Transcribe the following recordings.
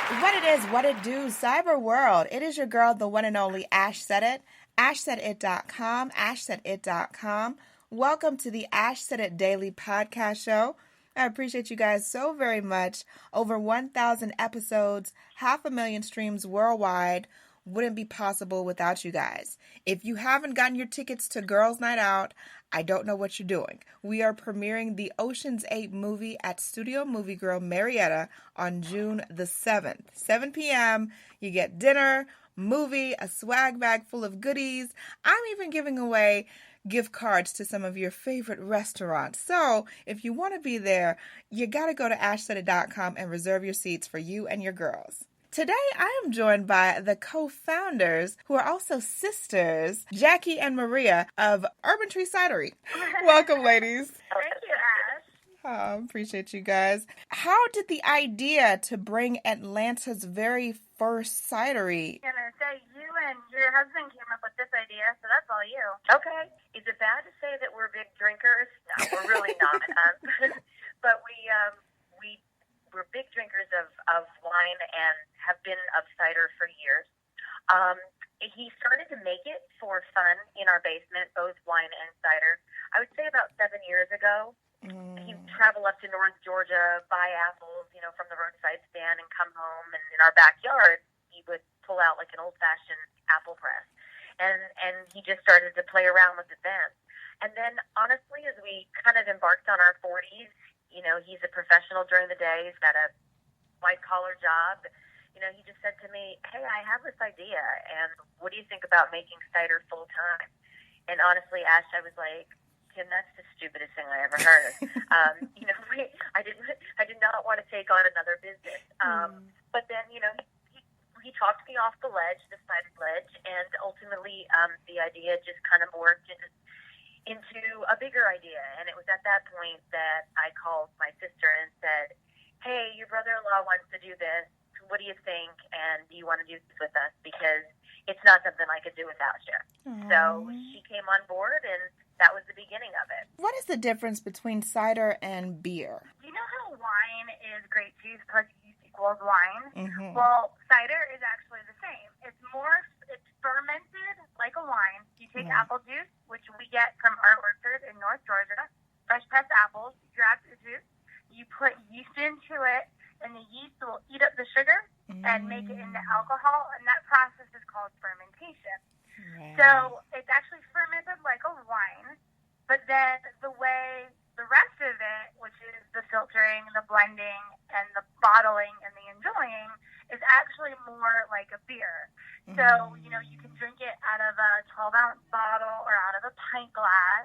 What it is, what it do, cyber world. It is your girl, the one and only Ash Said It. AshSaidIt.com, AshSaidIt.com. Welcome to the Ash Said It Daily Podcast Show. I appreciate you guys so very much. Over 1,000 episodes, 500,000 streams worldwide. Wouldn't be possible without you guys. If you haven't gotten your tickets to Girls Night Out, I don't know what you're doing. We are premiering the Ocean's 8 movie at Studio Movie Girl Marietta on June the 7th. 7 p.m. You get dinner, movie, a swag bag full of goodies. I'm even giving away gift cards to some of your favorite restaurants. So if you want to be there, you got to go to ashsaidit.com and reserve your seats for you and your girls. Today, I am joined by the co-founders, who are also sisters, Jackie and Maria of Urban Tree Cidery. Welcome, ladies. Thank you, Ash. Oh, appreciate you guys. How did the idea to bring Atlanta's very first cidery? I'm going to say you and your husband came up with this idea, so that's all you. Okay. Is it bad to say that we're big drinkers? No, we're really not. But we're big drinkers of wine and have been of cider for years. He started to make it for fun in our basement, both wine and cider. I would say about 7 years ago. He'd travel up to North Georgia, buy apples, from the roadside stand and come home. And in our backyard, he would pull out like an old-fashioned apple press. And he just started to play around with it then. And then, honestly, as we kind of embarked on our 40s, he's a professional during the day. He's got a white-collar job. He just said to me, hey, I have this idea, and what do you think about making cider full-time? And honestly, Ash, I was like, Tim, that's the stupidest thing I ever heard. I did not want to take on another business. But then, he talked me off the ledge, the cider ledge, and ultimately the idea just kind of morphed into a bigger idea. And it was at that point that I called my sister and said, hey, your brother-in-law wants to do this. What do you think? And do you want to do this with us? Because it's not something I could do without you. So she came on board, and that was the beginning of it. What is the difference between cider and beer? You know how wine is grape juice plus yeast equals wine? Mm-hmm. Well, cider is actually the same. It's fermented like a wine. You take apple juice, which we get from our orchard in North Georgia, fresh pressed apples, you grab the juice, you put yeast into it, and the yeast will eat up the sugar and make it into alcohol, and that process is called fermentation. Right. So it's actually fermented like a wine, but then the rest of it, which is the filtering, the blending, and the bottling and the enjoying, is actually more like a beer. So, you can drink it out of a 12-ounce bottle or out of a pint glass,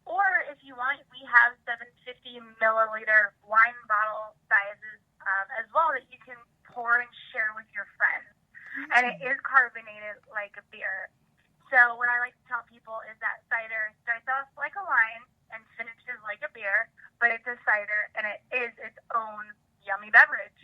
or if you want, we have 750-milliliter wine bottle sizes as well that you can pour and share with your friends. And it is carbonated like a beer. So what I like to tell people is that cider starts off like a wine and finishes like a beer, but it's a cider and it is its own yummy beverage.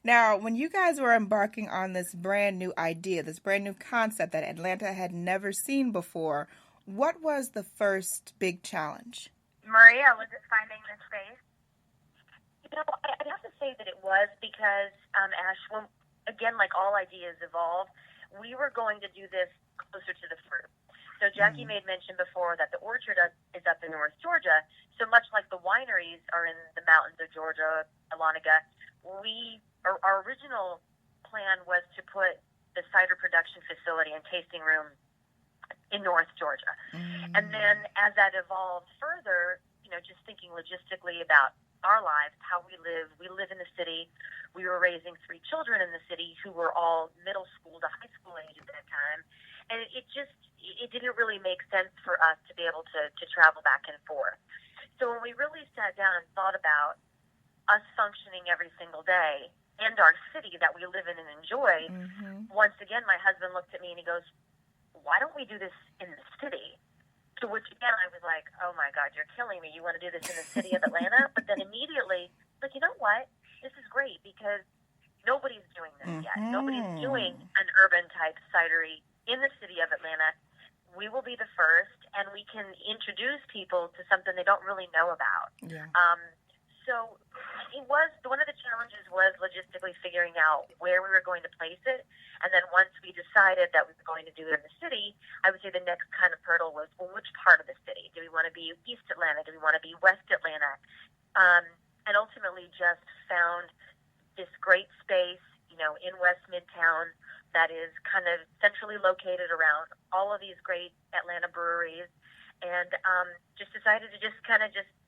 Now, when you guys were embarking on this brand new idea, this brand new concept that Atlanta had never seen before, what was the first big challenge? Maria, was it finding the space? I'd have to say that it was because, Ash, again, like all ideas evolve, we were going to do this closer to the fruit. So Jackie made mention before that the orchard is up in North Georgia. So much like the wineries are in the mountains of Georgia, Dahlonega, our original plan was to put the cider production facility and tasting room in North Georgia. And then as that evolved further, just thinking logistically about our lives, how we live in the city. We were raising 3 children in the city who were all middle school to high school age at that time. And it didn't really make sense for us to be able to travel back and forth. So when we really sat down and thought about us functioning every single day and our city that we live in and enjoy, once again, my husband looked at me and he goes, why don't we do this in the city? To which, again, I was like, oh, my God, you're killing me. You want to do this in the city of Atlanta? But then immediately, like, you know what? This is great because nobody's doing this yet. Nobody's doing an urban-type cidery in the city of Atlanta. We will be the first, and we can introduce people to something they don't really know about. Yeah. So it was, one of the challenges was logistically figuring out where we were going to place it. And then once we decided that we were going to do it in the city, I would say the next kind of hurdle was, well, which part of the city? Do we want to be East Atlanta? Do we want to be West Atlanta? And ultimately just found this great space, in West Midtown that is kind of centrally located around all of these great Atlanta breweries, and just decided to just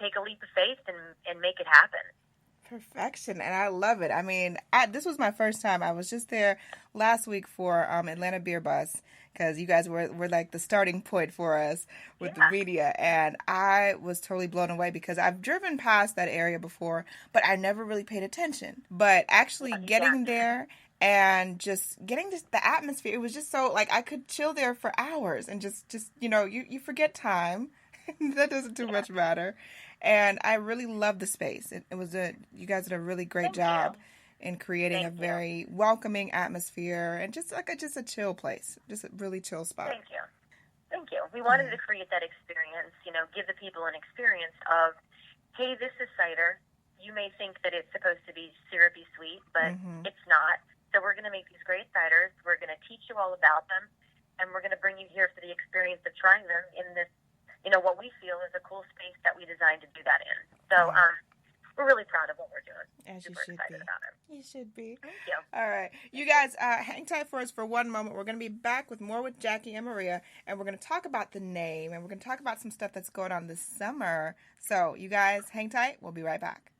take a leap of faith and make it happen. Perfection, and I love it. I mean, this was my first time. I was just there last week for Atlanta Beer Bus, because you guys were like the starting point for us with the media, and I was totally blown away because I've driven past that area before, but I never really paid attention. But actually getting there and just getting the atmosphere, it was just so, like, I could chill there for hours and just you forget time. That doesn't too much matter. And I really love the space. You guys did a really great job in creating a very welcoming atmosphere and just a chill place, just a really chill spot. Thank you. We wanted to create that experience, give the people an experience of, hey, this is cider. You may think that it's supposed to be syrupy sweet, but it's not. So we're going to make these great ciders. We're going to teach you all about them, and we're going to bring you here for the experience of trying them in this, what we feel is a cool space that we designed to do that in. So we're really proud of what we're doing. As Super excited about it. You should be. Thank you. All right. You guys, hang tight for us for one moment. We're going to be back with more with Jackie and Maria, and we're going to talk about the name, and we're going to talk about some stuff that's going on this summer. So you guys, hang tight. We'll be right back.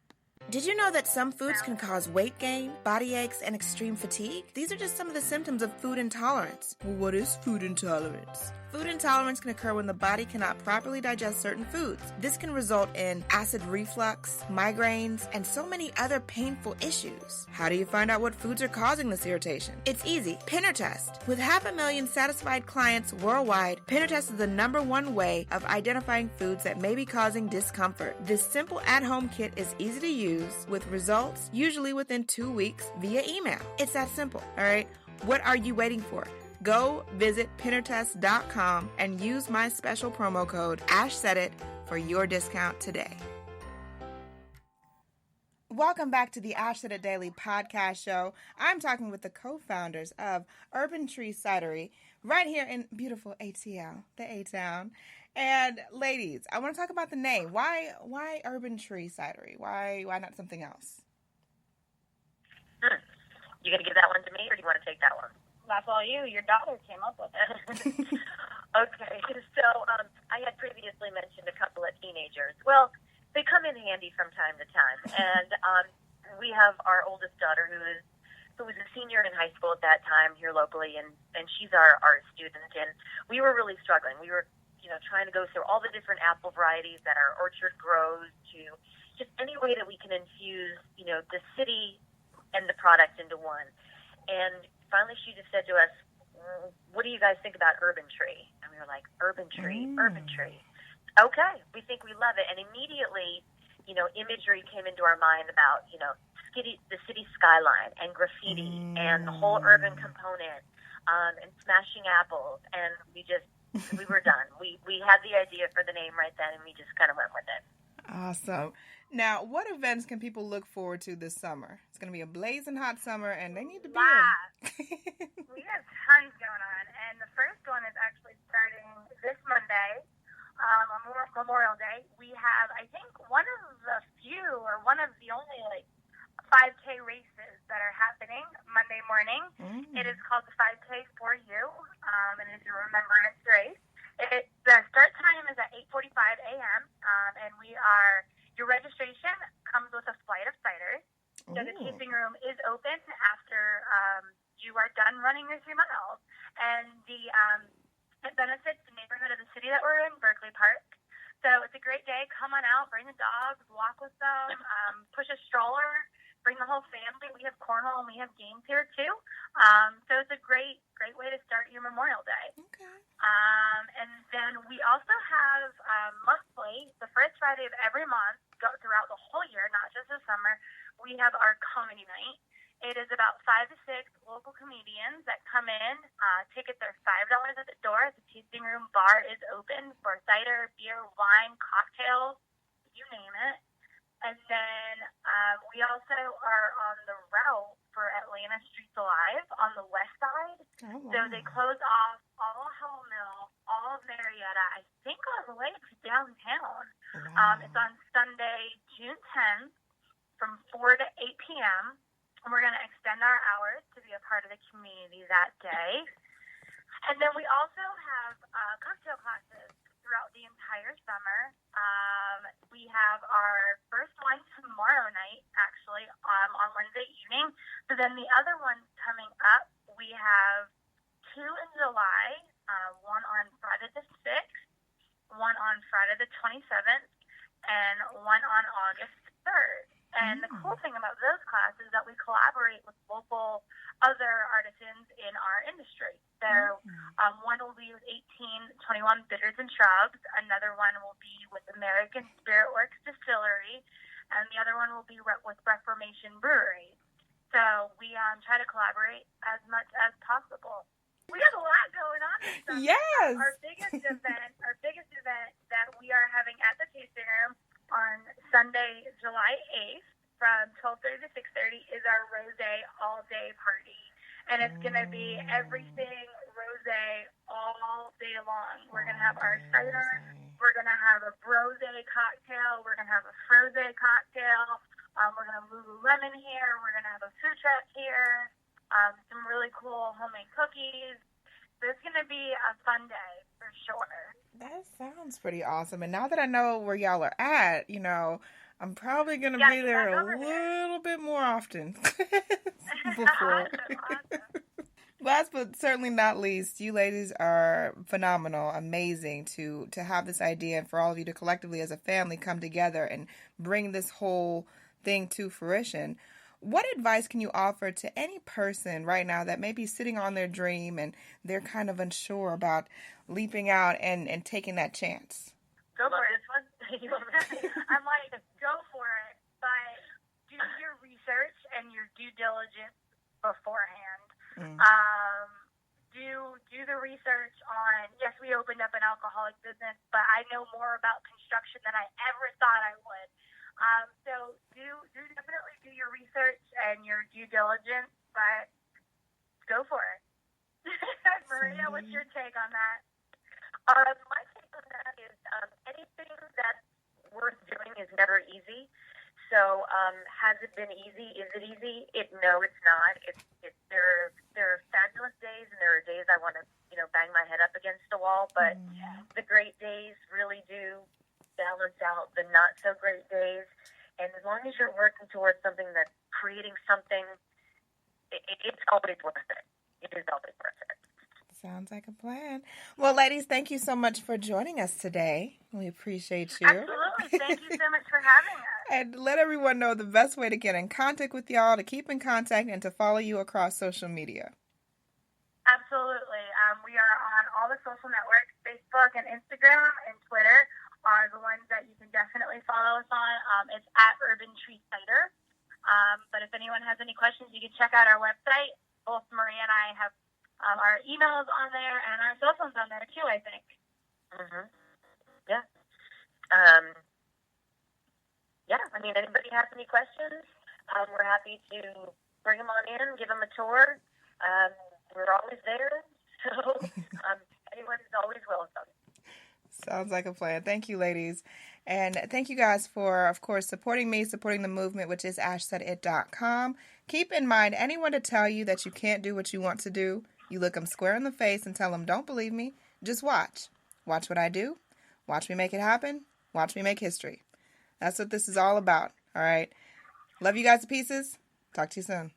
Did you know that some foods can cause weight gain, body aches, and extreme fatigue? These are just some of the symptoms of food intolerance. Well, what is food intolerance? Food intolerance can occur when the body cannot properly digest certain foods. This can result in acid reflux, migraines, and so many other painful issues. How do you find out what foods are causing this irritation? It's easy. Pinner Test. With 500,000 satisfied clients worldwide, Pinner Test is the #1 way of identifying foods that may be causing discomfort. This simple at-home kit is easy to use with results usually within 2 weeks via email. It's that simple, all right? What are you waiting for? Go visit pinnertest.com and use my special promo code AshSaidIt for your discount today. Welcome back to the Ash Said It Daily podcast show. I'm talking with the co-founders of Urban Tree Cidery right here in beautiful ATL, the A-Town. And ladies, I want to talk about the name. Why Urban Tree Cidery? Why not something else? You going to give that one to me, or do you want to take that one? That's all you. Your daughter came up with it. Okay, so I had previously mentioned a couple of teenagers. Well, they come in handy from time to time, and we have our oldest daughter who was a senior in high school at that time here locally, and she's our art student, and we were really struggling. We were trying to go through all the different apple varieties that our orchard grows to just any way that we can infuse, the city and the product into one. And finally she just said to us, what do you guys think about Urban Tree? And we were like, Urban Tree, Urban Tree. Okay, we think we love it. And immediately, imagery came into our mind about, the city skyline and graffiti and the whole urban component and smashing apples. And we were done. We had the idea for the name right then, and we just kind of went with it. Awesome. Now, what events can people look forward to this summer? It's going to be a blazing hot summer, and they need to be here. We have tons going on, and the first one is actually starting this Monday, Memorial Day. We have, I think, one of the few, or one of the only, 5K races that are happening Monday morning. It is called the 5K for You, and it's a remembrance race. The start time is at 8:45 a.m., and your registration comes with a flight of ciders. So the tasting room is open after you are done running your 3 miles. And it benefits the neighborhood of the city that we're in, Berkeley Park. So it's a great day. Come on out, bring the dogs, walk with them, push a stroller, bring the whole family. We have cornhole and we have games here too. So it's a great way to start your Memorial Day. Okay. And then we also have monthly, the first Friday of every month, throughout the whole year, not just the summer, we have our comedy night. It is about 5 to 6 local comedians that come in. Tickets are $5 at the door. The tasting room bar is open for cider, beer, wine, cocktails, you name it. And then we also are on the route for Atlanta Streets Alive on the west side. Oh, wow. So they close off all Howell Mill, all of Marietta, I think all the way to downtown. Wow. It's on Sunday, June 10th from 4 to 8 p.m. And we're going to extend our hours to be a part of the community that day. And then we also have cocktail classes throughout the entire summer. We have our first one tomorrow night, actually, on Wednesday evening. So then the other ones coming up, we have 2 in July, one on Friday the 6th, one on Friday the 27th, and one on August 3rd. And the cool thing about those classes is that we collaborate with local other artisans in our industry. So one will be with 1821 Bitters and Shrubs. Another one will be with American Spirit Works Distillery. And the other one will be with Reformation Brewery. So we try to collaborate as much as possible. We have a lot going on this summer. Yes. Our biggest event that we are having at the tasting room on Sunday, July 8th from 12:30 to 6:30 is our Rosé all-day party. And it's going to be everything rosé all day long. We're going to have our cider. We're going to have a rosé cocktail. We're going to have a frosé cocktail. We're going to have Lululemon here. We're going to have a food truck here. Some really cool homemade cookies. So it's going to be a fun day for sure. That sounds pretty awesome. And now that I know where y'all are at, I'm probably going to be there a little bit more often. Before. Awesome. Last but certainly not least, you ladies are phenomenal, amazing to have this idea and for all of you to collectively as a family come together and bring this whole thing to fruition. What advice can you offer to any person right now that may be sitting on their dream and they're kind of unsure about leaping out and taking that chance? Go for it. I'm like, go for it, but do your research and your due diligence beforehand. Do the research on, yes, we opened up an alcoholic business, but I know more about construction than I ever thought I would. So definitely do your research and your due diligence, but go for it. Maria, what's your take on that? My take on that is anything that's worth doing is never easy. So has it been easy? Is it easy? No, it's not. There are fabulous days, and there are days I want to bang my head up against a wall. But the great days really do balance out the not so great days. And as long as you're working towards something that's creating something, it's always worth it. It is always worth it. Sounds like a plan. Well, ladies, thank you so much for joining us today. We appreciate you. Absolutely. Thank you so much for having us. And let everyone know the best way to get in contact with y'all, to keep in contact, and to follow you across social media. Absolutely. We are on all the social networks. Facebook and Instagram and Twitter are the ones that you can definitely follow us on. It's at Urban Tree Cider. But if anyone has any questions, you can check out our website. Both Maria and I have our emails on there and our cell phones on there too, I think. Yeah. I mean, anybody has any questions, we're happy to bring them on in, give them a tour. We're always there, so anyone is always welcome. Sounds like a plan. Thank you, ladies. And thank you guys for, of course, supporting me, supporting the movement, which is ashsaidit.com. Keep in mind, anyone to tell you that you can't do what you want to do, you look them square in the face and tell them, don't believe me, just watch. Watch what I do. Watch me make it happen. Watch me make history. That's what this is all about, all right? Love you guys to pieces. Talk to you soon.